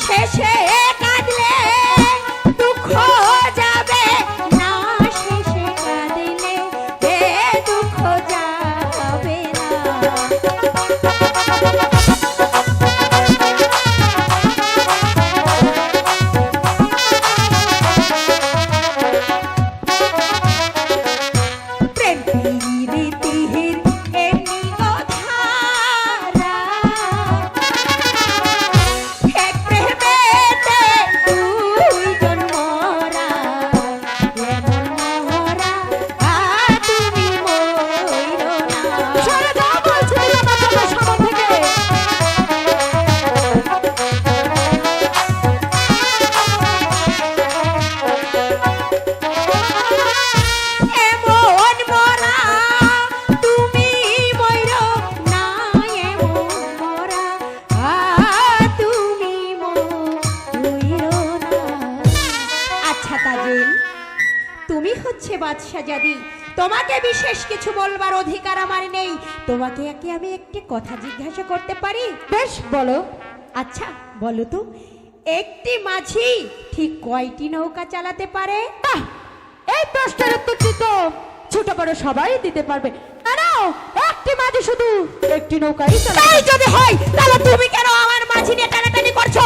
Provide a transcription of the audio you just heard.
শেষে কাঁদলে দুঃখ যাবে না, শেষে কাঁদলে দুঃখ যাবে না। প্রেম প্রীতির এমনি ধারা, এক প্রেমেতে দুইজন মরা, এমন মরা তুমি মইরো না। সরে যাও বলছি আমার চোখের সামনে থেকে। এমন মরা তুমি মইরো না, এমন মরা তুমি মইরো না। আচ্ছা তাজিল, তুমি হচ্ছে বাদশা জাদি, তোমাকে বিশেষ কিছু বলবার অধিকার আমার নেই। তোমাকে কি আমি একটি কথা জিজ্ঞাসা করতে পারি? বেশ বলো। আচ্ছা বলো তো, একটি মাঝি ঠিক কয়টি নৌকা চালাতে পারে? এই প্রশ্নের উত্তরটি তো ছোট বড় সবাই দিতে পারবে। না, একটি মাঝি শুধু একটি নৌকাই চালায়। তাই যদি হয় তাহলে তুমি কেন আমার মাঝি নিয়ে টানাটানি করছো?